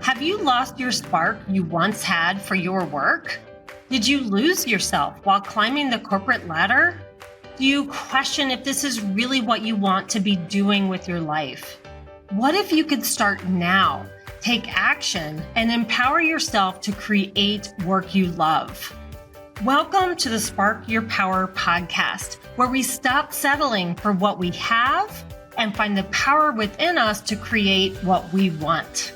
Have you lost your spark you once had for your work? Did you lose yourself while climbing the corporate ladder? Do you question if this is really what you want to be doing with your life? What if you could start now, take action, and empower yourself to create work you love? Welcome to the Spark Your Power podcast, where we stop settling for what we have and find the power within us to create what we want.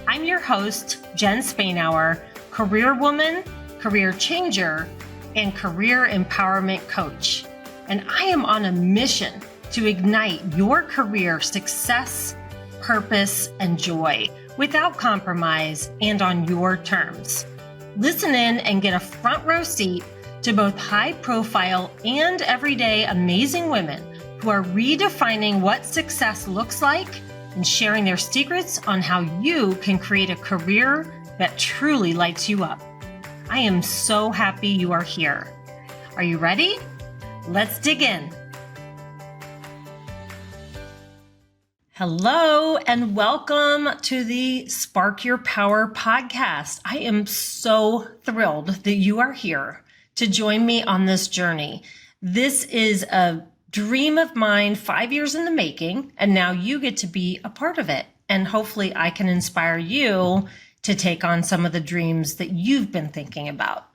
I'm your host, Jen Spainhour, career woman, career changer, and career empowerment coach. And I am on a mission to ignite your career success, purpose, and joy without compromise and on your terms. Listen in and get a front row seat to both high profile and everyday amazing women who are redefining what success looks like and sharing their secrets on how you can create a career that truly lights you up. I am so happy you are here. Are you ready? Let's dig in. Hello and welcome to the Spark Your Power podcast. I am so thrilled that you are here to join me on this journey. This is a dream of mine, 5 years in the making, and now you get to be a part of it. And hopefully I can inspire you to take on some of the dreams that you've been thinking about.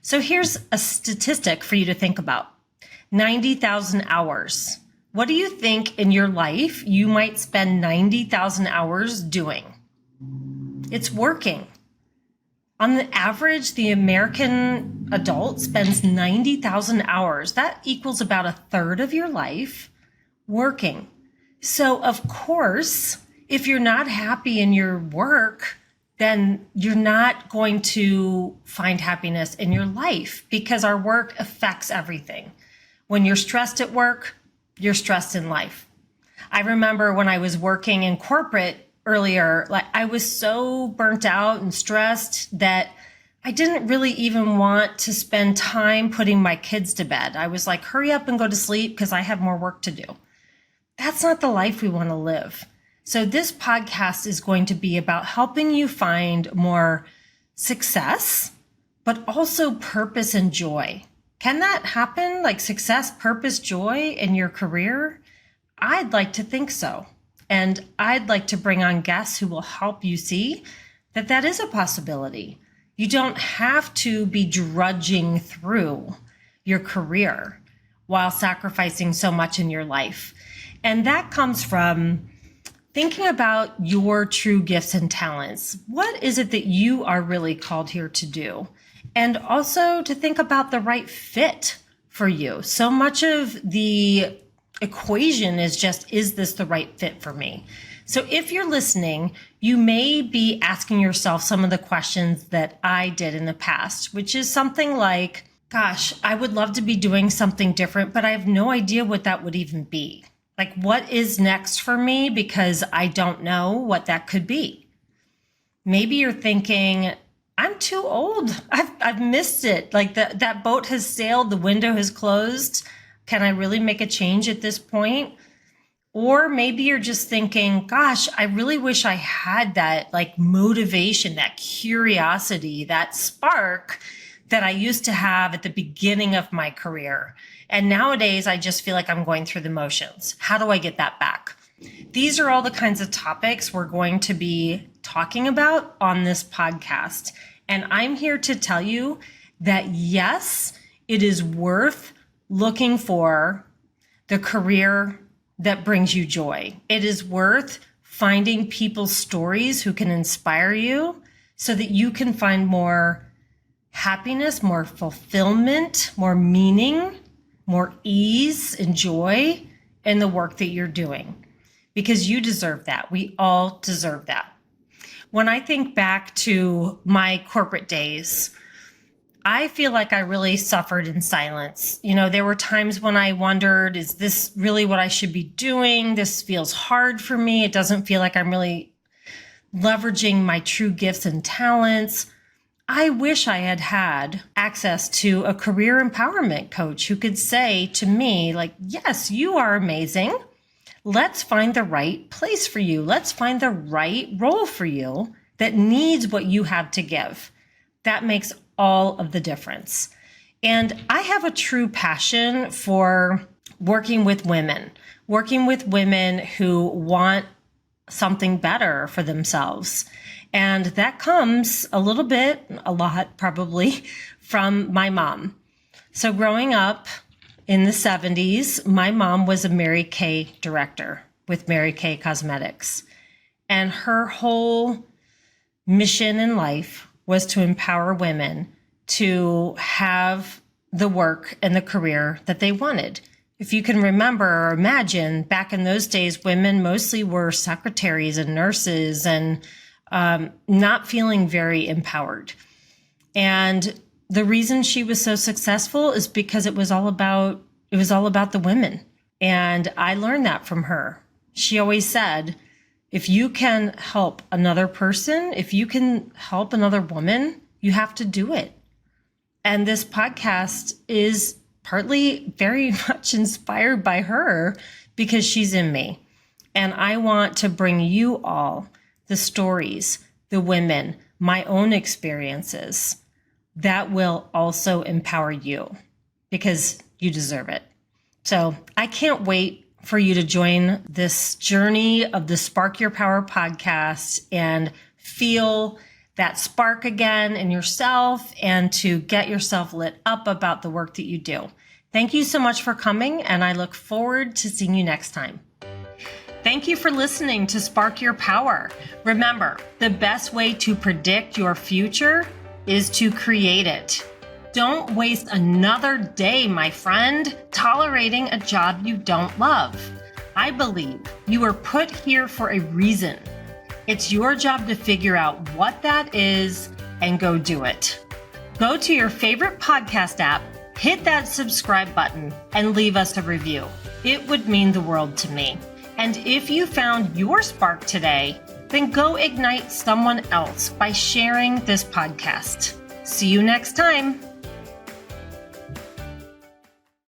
So here's a statistic for you to think about. 90,000 hours. What do you think in your life you might spend 90,000 hours doing? It's working. On the average, the American adult spends 90,000 hours. That equals about a third of your life working. So of course, if you're not happy in your work, then you're not going to find happiness in your life because our work affects everything. When you're stressed at work, you're stressed in life. I remember when I was working in corporate earlier, I was so burnt out and stressed that I didn't really even want to spend time putting my kids to bed. I was like, hurry up and go to sleep because I have more work to do. That's not the life we want to live. So this podcast is going to be about helping you find more success, but also purpose and joy. Can that happen? Like success, purpose, joy in your career? I'd like to think so. And I'd like to bring on guests who will help you see that that is a possibility. You don't have to be drudging through your career while sacrificing so much in your life. And that comes from thinking about your true gifts and talents. What is it that you are really called here to do? And also to think about the right fit for you. So much of the equation is just, is this the right fit for me? So if you're listening, you may be asking yourself some of the questions that I did in the past, which is something like, gosh, I would love to be doing something different, but I have no idea what that would even be. Like, what is next for me? Because I don't know what that could be. Maybe you're thinking, I'm too old. I've missed it. Like that boat has sailed, the window has closed. Can I really make a change at this point? Or maybe you're just thinking, gosh, I really wish I had that like motivation, that curiosity, that spark that I used to have at the beginning of my career. And nowadays I just feel like I'm going through the motions. How do I get that back? These are all the kinds of topics we're going to be talking about on this podcast. And I'm here to tell you that yes, it is worth looking for the career that brings you joy. It is worth finding people's stories who can inspire you so that you can find more happiness, more fulfillment, more meaning, more ease and joy in the work that you're doing. Because you deserve that. We all deserve that. When I think back to my corporate days, I feel like I really suffered in silence. You know, there were times when I wondered, is this really what I should be doing? This feels hard for me. It doesn't feel like I'm really leveraging my true gifts and talents. I wish I had had access to a career empowerment coach who could say to me, like, yes, you are amazing. Let's find the right place for you. Let's find the right role for you that needs what you have to give. That makes all of the difference. And I have a true passion for working with women who want something better for themselves. And that comes a lot probably, from my mom. So growing up in the 70s, my mom was a Mary Kay director with Mary Kay Cosmetics. And her whole mission in life was to empower women to have the work and the career that they wanted. If you can remember or imagine, back in those days, women mostly were secretaries and nurses and not feeling very empowered. And the reason she was so successful is because it was all about the women. And I learned that from her. She always said, if you can help another person, if you can help another woman, you have to do it. And this podcast is partly very much inspired by her because she's in me. And I want to bring you all the stories, the women, my own experiences that will also empower you because you deserve it. So I can't wait for you to join this journey of the Spark Your Power podcast and feel that spark again in yourself and to get yourself lit up about the work that you do. Thank you so much for coming, and I look forward to seeing you next time. Thank you for listening to Spark Your Power. Remember, the best way to predict your future is to create it. Don't waste another day, my friend, tolerating a job you don't love. I believe you were put here for a reason. It's your job to figure out what that is and go do it. Go to your favorite podcast app, hit that subscribe button, and leave us a review. It would mean the world to me. And if you found your spark today, then go ignite someone else by sharing this podcast. See you next time.